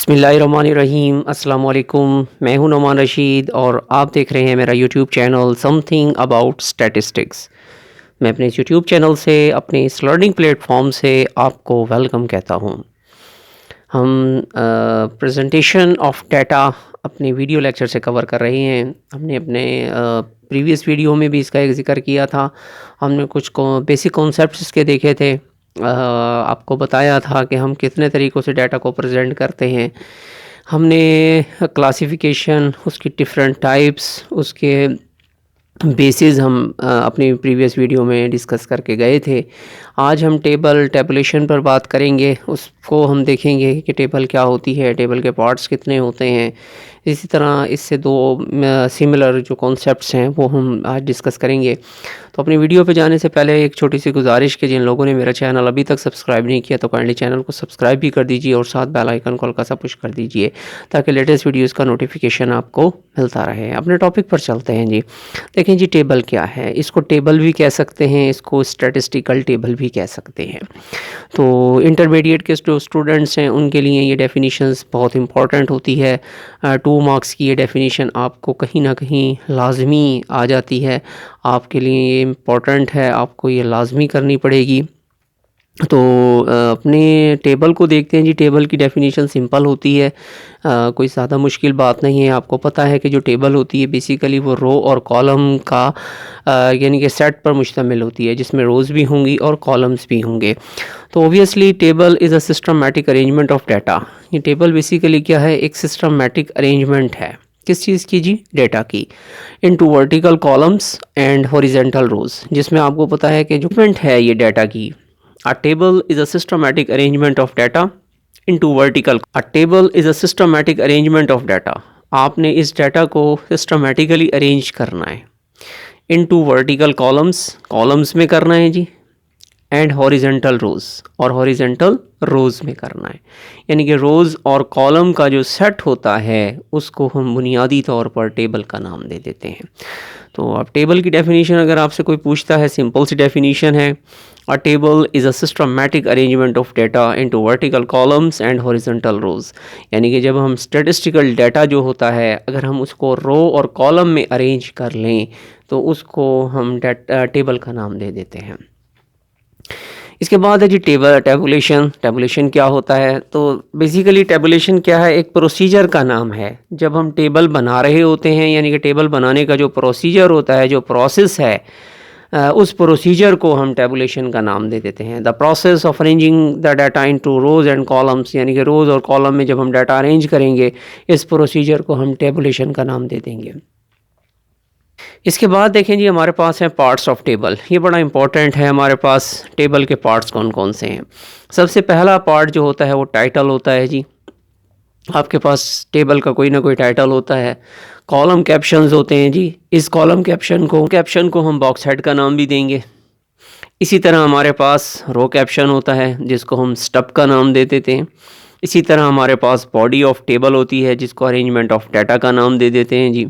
बिस्मिल्लाहिर्रहमानिर्रहीम अस्सलाम वालेकुम। मैं हूं नोमान रशीद और आप देख रहे हैं मेरा YouTube channel something about statistics. मैं अपने इस यूट्यूब चैनल से अपने इस लर्निंग प्लेटफॉर्म से आपको वेलकम कहता हूं। हम प्रेजेंटेशन ऑफ डाटा अपने वीडियो लेक्चर से कवर कर रहे हैं। हमने अपने प्रीवियस वीडियो में भी इसका एक ज़िक्र किया था। हमने कुछ बेसिक कॉन्सेप्ट्स इसके देखे थे। आपको बताया था कि हम कितने तरीक़ों से डाटा को प्रेजेंट करते हैं। हमने क्लासिफिकेशन, उसकी डिफरेंट टाइप्स, उसके बेसिस हम अपनी प्रीवियस वीडियो में डिस्कस करके गए थे। आज हम टेबुलेशन पर बात करेंगे। उसको हम देखेंगे कि टेबल क्या होती है, टेबल के पार्ट्स कितने होते हैं। इसी तरह इससे दो सिमिलर जो कॉन्सेप्ट्स हैं वो हम आज डिस्कस करेंगे। तो अपनी वीडियो पे जाने से पहले एक छोटी सी गुजारिश कि जिन लोगों ने मेरा चैनल अभी तक सब्सक्राइब नहीं किया तो काइंडली चैनल को सब्सक्राइब भी कर दीजिए और साथ बेल आइकन को हल्का सा पुश कर दीजिए ताकि लेटेस्ट वीडियोस का नोटिफिकेशन आपको मिलता रहे। अपने टॉपिक पर चलते हैं जी। देखें जी, टेबल क्या है। इसको टेबल भी कह सकते हैं, इसको स्टैटिस्टिकल टेबल भी कह सकते हैं। तो इंटरमीडिएट के जो स्टूडेंट्स हैं उनके लिए ये डेफिनेशंस बहुत इंपॉर्टेंट होती है। 2 मार्क्स की ये डेफिनेशन आपको कहीं ना कहीं लाजमी आ जाती है। आपके लिए ये इम्पॉर्टेंट है, आपको ये लाजमी करनी पड़ेगी। तो अपने टेबल को देखते हैं जी। टेबल की डेफिनेशन सिंपल होती है, कोई ज़्यादा मुश्किल बात नहीं है। आपको पता है कि जो टेबल होती है बेसिकली वो रो और कॉलम का यानी कि सेट पर मुश्तमिल होती है, जिसमें रोज़ भी होंगी और कॉलम्स भी होंगे। तो obviously table is a systematic arrangement of data. ये टेबल बेसिकली क्या है, एक सिस्टमैटिक अरेंजमेंट है। किस चीज़ की जी? डेटा की। Into vertical columns and horizontal rows, जिसमें आपको पता है कि जो पेंट है ये डाटा की। A table is a systematic arrangement of data into vertical. A table is a systematic arrangement of data. आपने इस डाटा को सिस्टमेटिकली अरेंज करना है। इनटू वर्टिकल कॉलम्स, कॉलम्स में करना है जी। एंड हॉरिजेंटल रोज़, और हॉरिजेंटल रोज़ में करना है। यानी कि रोज़ और कॉलम का जो सेट होता है उसको हम बुनियादी तौर पर टेबल का नाम दे देते हैं। तो अब टेबल की डेफिनेशन अगर आपसे कोई पूछता है, सिंपल सी डेफिनेशन है, a table is a systematic arrangement of data into vertical columns and horizontal rows. यानी कि जब हम स्टैटिस्टिकल डाटा जो होता है अगर हम उसको रो और कॉलम में अरेंज कर लें तो उसको हम टेबल का नाम दे देते हैं। इसके बाद है जी टेबुलेशन। टेबुलेशन क्या होता है? तो बेसिकली टेबुलेशन क्या है, एक प्रोसीजर का नाम है। जब हम टेबल बना रहे होते हैं, यानी कि टेबल बनाने का जो प्रोसीजर होता है, जो प्रोसेस है, उस प्रोसीजर को हम टेबुलेशन का नाम दे देते हैं। The process of arranging the data into rows and columns, यानी कि रोज़ और कॉलम में जब हम डाटा अरेंज करेंगे इस प्रोसीजर को हम टेबुलेशन का नाम दे देंगे। इसके बाद देखें जी, हमारे पास हैं पार्ट्स ऑफ टेबल। ये बड़ा इंपॉर्टेंट है। हमारे पास टेबल के पार्ट्स कौन कौन से हैं? सबसे पहला पार्ट जो होता है वो टाइटल होता है जी। आपके पास टेबल का कोई ना कोई टाइटल होता है। कॉलम कैप्शंस होते हैं जी। इस कॉलम कैप्शन को हम बॉक्स हेड का नाम भी देंगे। इसी तरह हमारे पास रो कैप्शन होता है जिसको हम स्टब का नाम दे देते हैं। इसी तरह हमारे पास बॉडी ऑफ टेबल होती है जिसको अरेंजमेंट ऑफ डाटा का नाम दे देते हैं जी।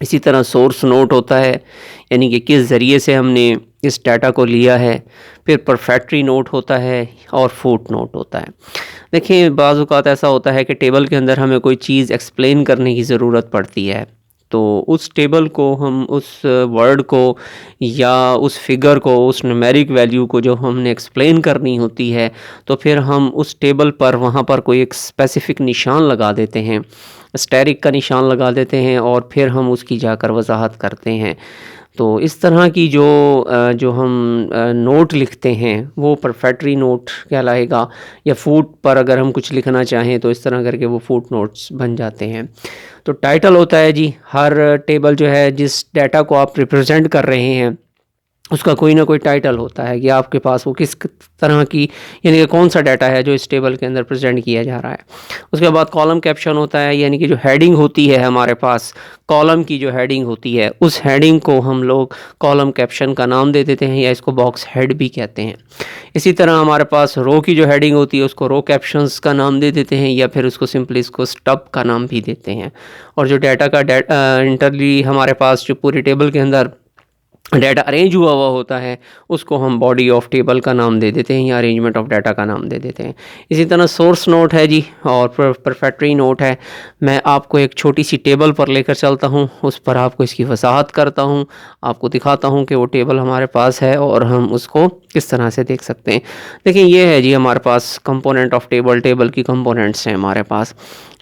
इसी तरह सोर्स नोट होता है, यानी कि किस ज़रिए से हमने इस डाटा को लिया है। फिर परफेक्टरी नोट होता है और फुट नोट होता है। देखिए, बाज़ औक़ात ऐसा होता है कि टेबल के अंदर हमें कोई चीज़ एक्सप्लेन करने की ज़रूरत पड़ती है, तो उस टेबल को हम उस वर्ड को या उस फिगर को, उस न्यूमेरिक वैल्यू को जो हमने एक्सप्लेन करनी होती है, तो फिर हम उस टेबल पर वहाँ पर कोई एक स्पेसिफ़िक निशान लगा देते हैं, एस्टेरिक का निशान लगा देते हैं और फिर हम उसकी जाकर वजाहत करते हैं। तो इस तरह की जो हम नोट लिखते हैं वो परफेक्टरी नोट कहलाएगा, या फुट पर अगर हम कुछ लिखना चाहें तो इस तरह करके वो फुट नोट्स बन जाते हैं। तो टाइटल होता है जी, हर टेबल जो है जिस डाटा को आप रिप्रेजेंट कर रहे हैं उसका कोई ना कोई टाइटल होता है कि आपके पास वो किस तरह की, यानी कि कौन सा डाटा है जो इस टेबल के अंदर प्रेजेंट किया जा रहा है। उसके बाद कॉलम कैप्शन होता है, यानी कि जो हेडिंग होती है हमारे पास, कॉलम की जो हेडिंग होती है उस हेडिंग को हम लोग कॉलम कैप्शन का नाम दे देते हैं या इसको बॉक्स हेड भी कहते हैं। इसी तरह हमारे पास रो की जो हेडिंग होती है उसको रो कैप्शंस का नाम दे देते हैं या फिर उसको सिंपली इसको स्टब का नाम भी देते हैं। और जो डाटा का इंटरली हमारे पास जो पूरी टेबल के अंदर डाटा अरेंज हुआ होता है उसको हम बॉडी ऑफ टेबल का नाम दे देते हैं या अरेंजमेंट ऑफ डाटा का नाम दे देते हैं। इसी तरह सोर्स नोट है जी और परफेक्टरी नोट है। मैं आपको एक छोटी सी टेबल पर लेकर चलता हूँ, उस पर आपको इसकी वजाहत करता हूँ, आपको दिखाता हूँ कि वो टेबल हमारे पास है और हम उसको किस तरह से देख सकते हैं। देखिए ये है जी हमारे पास कंपोनेंट ऑफ टेबल, टेबल की कंपोनेंट्स हैं हमारे पास।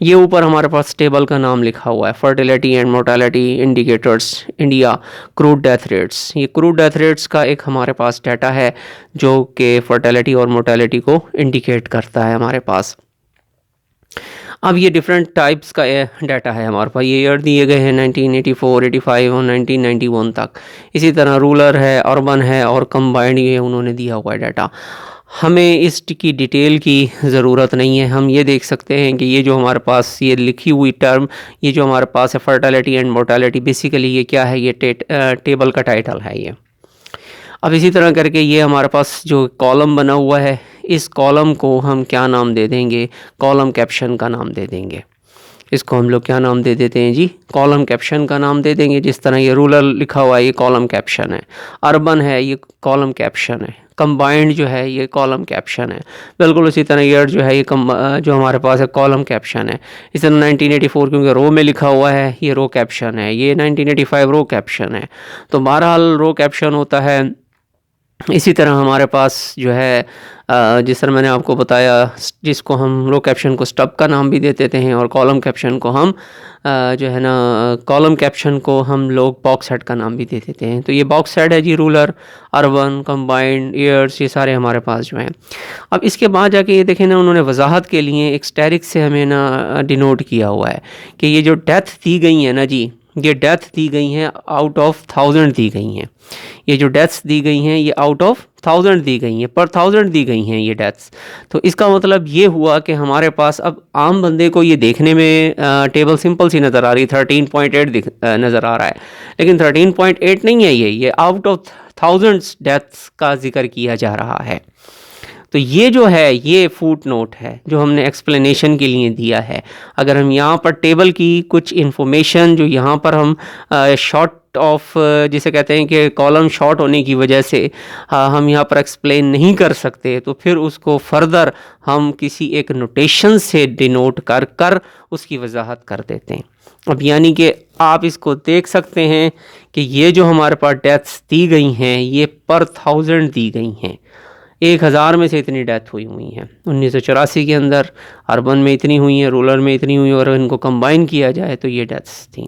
ये ऊपर हमारे पास टेबल का नाम लिखा हुआ है, fertility and mortality indicators India, crude death rates. ये क्रूड डेथ रेट्स का एक हमारे पास डाटा है जो कि फर्टिलिटी और मोर्टेलिटी को इंडिकेट करता है हमारे पास। अब ये डिफरेंट टाइप्स का डाटा है हमारे पास। ये ईयर दिए गए हैं 1984, 85 और 1991 तक। इसी तरह रूरल है, अर्बन है और कंबाइंड, ये उन्होंने दिया हुआ है डाटा। हमें इस की डिटेल की ज़रूरत नहीं है। हम ये देख सकते हैं कि ये जो हमारे पास ये लिखी हुई टर्म, ये जो हमारे पास है फर्टिलिटी एंड मोर्टेलिटी, बेसिकली ये क्या है, ये टेबल का टाइटल है ये। अब इसी तरह करके ये हमारे पास जो कॉलम बना हुआ है, इस कॉलम को हम क्या नाम दे देंगे, कॉलम कैप्शन का नाम दे देंगे। इसको हम लोग क्या नाम दे देते हैं जी, कॉलम कैप्शन का नाम दे देंगे। जिस तरह ये रूरल लिखा हुआ है ये कॉलम कैप्शन है, अर्बन है ये कॉलम कैप्शन है, कंबाइंड जो है ये कॉलम कैप्शन है। बिल्कुल उसी तरह ईयर जो है ये जो हमारे पास है कॉलम कैप्शन है। इस तरह 1984 क्योंकि रो में लिखा हुआ है ये रो कैप्शन है, ये 1985 रो कैप्शन है। तो बहरहाल रो कैप्शन होता है। इसी तरह हमारे पास जो है जिस तरह मैंने आपको बताया, जिसको हम रो कैप्शन को स्टब का नाम भी दे देते हैं और कॉलम कैप्शन को हम जो है ना, कॉलम कैप्शन को हम लोग बॉक्स हेड का नाम भी दे देते हैं। तो ये बॉक्स हेड है जी, रूरल, अर्बन, कंबाइंड, ईयर्स, ये सारे हमारे पास जो हैं। अब इसके बाद जाके ये देखें ना, उन्होंने वजाहत के लिए एक स्टेरिक से हमें ना डिनोट किया हुआ है कि ये जो डेथ दी गई है ना जी, ये डेथ दी गई हैं आउट ऑफ 1000 दी गई हैं। ये जो डेथ्स दी गई हैं ये आउट ऑफ 1000 दी गई हैं, पर 1000 दी गई हैं ये डेथ्स। तो इसका मतलब ये हुआ कि हमारे पास अब आम बंदे को ये देखने में टेबल सिंपल सी नज़र आ रही, 13.8 नज़र आ रहा है, लेकिन 13.8 नहीं है, ये आउट ऑफ 1000 डेथ्स का जिक्र किया जा रहा है। तो ये जो है ये फुट नोट है जो हमने एक्सप्लेनेशन के लिए दिया है। अगर हम यहाँ पर टेबल की कुछ इन्फॉर्मेशन जो यहाँ पर हम शॉर्ट ऑफ जिसे कहते हैं कि कॉलम शॉर्ट होने की वजह से हम यहाँ पर एक्सप्लेन नहीं कर सकते, तो फिर उसको फर्दर हम किसी एक नोटेशन से डिनोट कर कर उसकी वजाहत कर देते हैं। अब यानी कि आप इसको देख सकते हैं कि ये जो हमारे पास डेथ्स दी गई हैं ये पर 1000 दी गई हैं। 1000 में से इतनी डेथ हुई हैं 1984 के अंदर, अर्बन में इतनी हुई हैं, रूरल में इतनी हुई, और इनको कंबाइन किया जाए तो ये डेथ्स थी।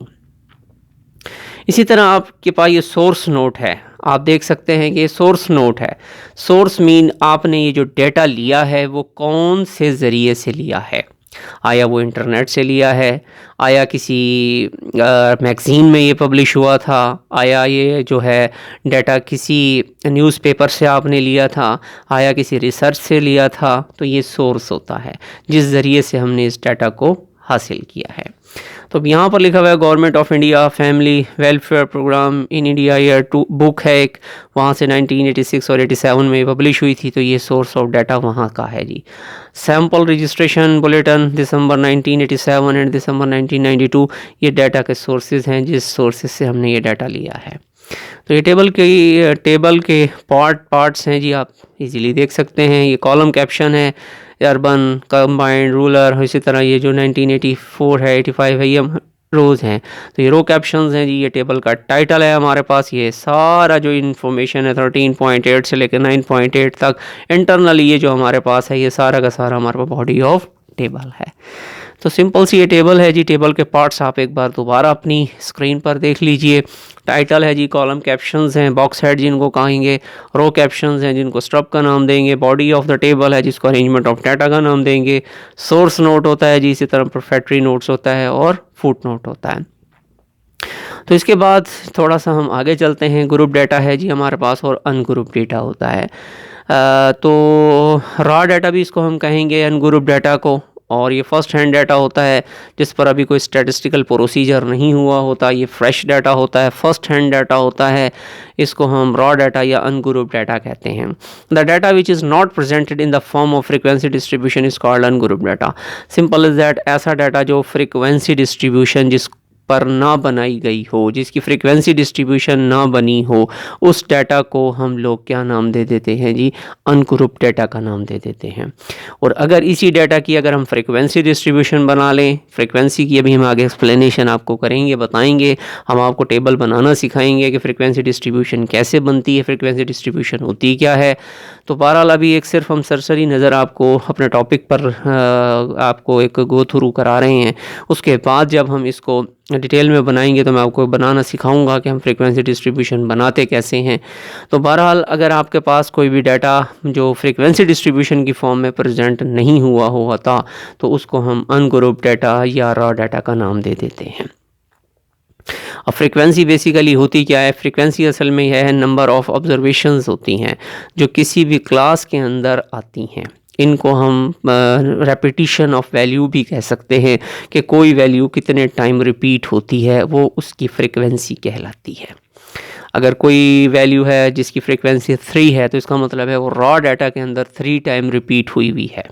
इसी तरह आपके पास ये सोर्स नोट है, आप देख सकते हैं कि ये सोर्स नोट है। सोर्स मीन आपने ये जो डेटा लिया है वो कौन से ज़रिए से लिया है, आया वो इंटरनेट से लिया है, आया किसी मैगज़ीन में ये पब्लिश हुआ था, आया ये जो है डाटा किसी न्यूज़पेपर से आपने लिया था, आया किसी रिसर्च से लिया था। तो ये सोर्स होता है जिस ज़रिए से हमने इस डाटा को हासिल किया है। तो यहाँ पर लिखा हुआ है government of India family welfare programme in India year 2 book है एक, वहाँ से 1986 और 87 में पब्लिश हुई थी। तो ये सोर्स ऑफ डाटा वहाँ का है जी। Sample registration bulletin December 1987 and December 1992, ये डाटा के सोर्सेज हैं जिस सोर्सेज से हमने ये डाटा लिया है। तो ये टेबल के पार्ट्स हैं जी, आप इजीली देख सकते हैं। ये कॉलम कैप्शन है, अर्बन, कंबाइंड, रूरल, इसी तरह ये जो 1984 है, 85 है, ये रोज़ हैं। तो ये रो कैप्शंस हैं जी। ये टेबल का टाइटल है हमारे पास। ये सारा जो इन्फॉर्मेशन है 13.8 से लेकर 9.8 तक इंटरनली ये जो हमारे पास है ये सारा का सारा हमारे पास बॉडी ऑफ टेबल है। तो सिंपल सी ये टेबल है जी। टेबल के पार्ट्स आप एक बार दोबारा अपनी स्क्रीन पर देख लीजिए। टाइटल है जी, कॉलम कैप्शंस हैं, बॉक्स हेड जिनको कहेंगे, रो कैप्शंस हैं जिनको स्ट्रब का नाम देंगे, बॉडी ऑफ द टेबल है जिसको अरेंजमेंट ऑफ डाटा का नाम देंगे, सोर्स नोट होता है जी, इसी तरह परफेक्टरी नोट्स होता है और फुट नोट होता है। तो इसके बाद थोड़ा सा हम आगे चलते हैं। ग्रुप डाटा है जी हमारे पास और अनग्रुप डाटा होता है। तो रॉ डाटा भी इसको हम कहेंगे अनग्रुप डाटा को, और ये फ़र्स्ट हैंड डाटा होता है जिस पर अभी कोई स्टैटिस्टिकल प्रोसीजर नहीं हुआ होता। ये फ्रेश डाटा होता है, फर्स्ट हैंड डाटा होता है। इसको हम रॉ डाटा या अनग्रुप डाटा कहते हैं। The data which is not presented in the form of frequency distribution is called ungroup data. Simple is that, ऐसा डाटा जो फ्रीक्वेंसी डिस्ट्रीब्यूशन पर ना बनाई गई हो, जिसकी फ्रीक्वेंसी डिस्ट्रीब्यूशन ना बनी हो, उस डाटा को हम लोग क्या नाम दे देते हैं जी, अनग्रुप डाटा का नाम दे देते हैं। और अगर इसी डाटा की अगर हम फ्रीक्वेंसी डिस्ट्रीब्यूशन बना लें, फ्रीक्वेंसी की अभी हम आगे एक्सप्लेनेशन आपको करेंगे, बताएंगे, हम आपको टेबल बनाना सिखाएंगे कि फ्रीक्वेंसी डिस्ट्रीब्यूशन कैसे बनती है, फ्रीक्वेंसी डिस्ट्रीब्यूशन होती क्या है। तो बहरहाल अभी एक सिर्फ हम सरसरी नज़र आपको अपने टॉपिक पर आपको एक गो थ्रू करा रहे हैं। उसके बाद जब हम इसको डिटेल में बनाएंगे तो मैं आपको बनाना सिखाऊंगा कि हम फ्रीक्वेंसी डिस्ट्रीब्यूशन बनाते कैसे हैं। तो बहरहाल अगर आपके पास कोई भी डाटा जो फ्रीक्वेंसी डिस्ट्रीब्यूशन की फॉर्म में प्रेजेंट नहीं हुआ होता तो उसको हम अनग्रुप डाटा या रॉ डाटा का नाम दे देते हैं। अब फ्रीक्वेंसी बेसिकली होती क्या है, फ्रीक्वेंसी असल में यह है नंबर ऑफ़ ऑब्जर्वेशंस होती हैं जो किसी भी क्लास के अंदर आती हैं। इनको हम रेपिटिशन ऑफ वैल्यू भी कह सकते हैं कि कोई वैल्यू कितने टाइम रिपीट होती है वो उसकी फ्रीक्वेंसी कहलाती है। अगर कोई वैल्यू है जिसकी फ्रीक्वेंसी 3 है तो इसका मतलब है वो रॉ डाटा के अंदर 3 टाइम रिपीट हुई हुई है।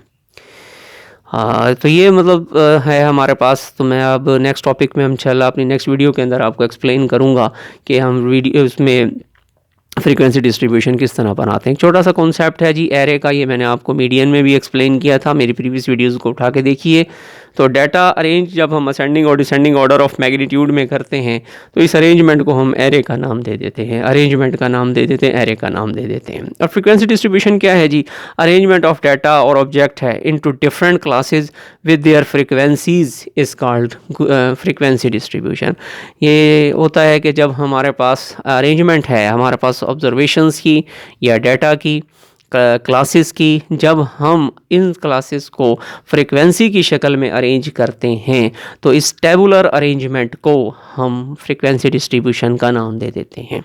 हाँ, तो ये मतलब है हमारे पास। तो मैं अब नेक्स्ट टॉपिक में हम इंशाल्लाह अपनी नेक्स्ट वीडियो के अंदर आपको एक्सप्लेन करूँगा कि हम वीडियो उसमें फ्रीक्वेंसी डिस्ट्रीब्यूशन किस तरह बनाते हैं। एक छोटा सा कॉन्सेप्ट है जी एरे का, ये मैंने आपको मीडियन में भी एक्सप्लेन किया था, मेरी प्रीवियस वीडियोस को उठा के देखिए। तो डाटा अरेंज जब हम असेंडिंग और डिसेंडिंग ऑर्डर ऑफ मैग्नीट्यूड में करते हैं तो इस अरेंजमेंट को हम एरे का नाम दे देते हैं, अरेंजमेंट का नाम दे देते हैं, एरे का नाम दे देते हैं। और फ्रीक्वेंसी डिस्ट्रीब्यूशन क्या है जी, अरेंजमेंट ऑफ डाटा और ऑब्जेक्ट है into different classes with their frequencies is called frequency distribution. ये होता है कि जब हमारे पास अरेंजमेंट है, हमारे पास ऑब्जर्वेशंस की या डाटा की क्लासेस की, जब हम इन क्लासेस को फ्रीक्वेंसी की शक्ल में अरेंज करते हैं तो इस टेबुलर अरेंजमेंट को हम फ्रीक्वेंसी डिस्ट्रीब्यूशन का नाम दे देते हैं।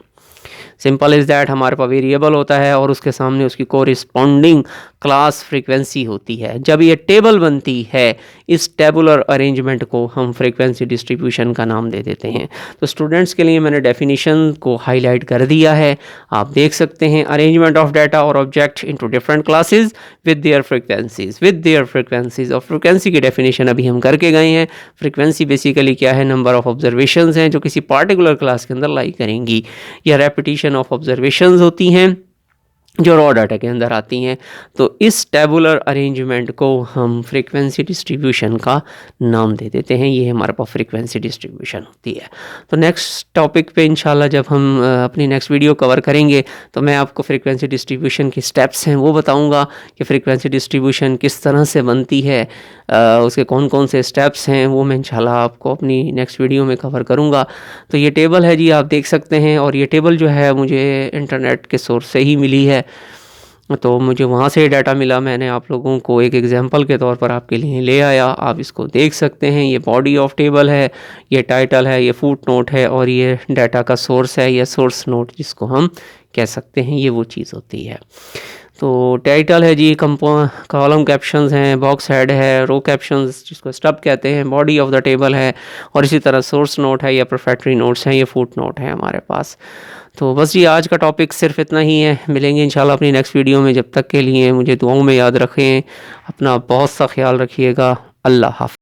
सिंपल इज़ दैट, हमारे पास वेरिएबल होता है और उसके सामने उसकी कोरिस्पॉन्डिंग क्लास फ्रीक्वेंसी होती है। जब ये टेबल बनती है इस टेबुलर अरेंजमेंट को हम फ्रीक्वेंसी डिस्ट्रीब्यूशन का नाम दे देते हैं। तो स्टूडेंट्स के लिए मैंने डेफिनेशन को हाईलाइट कर दिया है, आप देख सकते हैं। अरेंजमेंट ऑफ डाटा और object into different classes with their frequencies. और फ्रीक्वेंसी की डेफिनेशन अभी हम करके गए हैं। फ्रीक्वेंसी बेसिकली क्या है, नंबर ऑफ ऑब्जर्वेशंस हैं जो किसी पार्टिकुलर क्लास के अंदर लाई करेंगी, या रेपिटेशन ऑफ ऑब्जर्वेशंस होती हैं जो रॉ डाटा के अंदर आती हैं। तो इस टेबुलर अरेंजमेंट को हम फ्रीक्वेंसी डिस्ट्रीब्यूशन का नाम दे देते हैं। ये हमारे पास फ्रीक्वेंसी डिस्ट्रीब्यूशन होती है। तो नेक्स्ट टॉपिक पे इंशाल्लाह जब हम अपनी नेक्स्ट वीडियो कवर करेंगे तो मैं आपको फ्रीक्वेंसी डिस्ट्रीब्यूशन के स्टेप्स हैं वो बताऊंगा कि फ्रीक्वेंसी डिस्ट्रीब्यूशन किस तरह से बनती है, उसके कौन कौन से स्टेप्स हैं वो मैं इंशाल्लाह आपको अपनी नेक्स्ट वीडियो में कवर करूँगा। तो ये टेबल है जी, आप देख सकते हैं। और ये टेबल जो है मुझे इंटरनेट के सोर्स से ही मिली है, तो मुझे वहाँ से डाटा मिला। मैंने आप लोगों को एक एग्जांपल के तौर पर आपके लिए ले आया, आप इसको देख सकते हैं। ये बॉडी ऑफ टेबल है, ये टाइटल है, ये फुट नोट है और ये डाटा का सोर्स है या सोर्स नोट जिसको हम कह सकते हैं, ये वो चीज़ होती है। तो टाइटल है जी, कॉलम कैप्शंस हैं, बॉक्स हेड है, रो कैप्शंस जिसको स्टब कहते हैं, बॉडी ऑफ द टेबल है, और इसी तरह सोर्स नोट है या प्रोफेक्टरी नोट्स हैं, ये फुट नोट है हमारे पास। तो बस ये आज का टॉपिक सिर्फ इतना ही है। मिलेंगे इंशाल्लाह अपनी नेक्स्ट वीडियो में। जब तक के लिए मुझे दुआओं में याद रखें, अपना बहुत सा ख्याल रखिएगा। अल्लाह हाफ़िज़।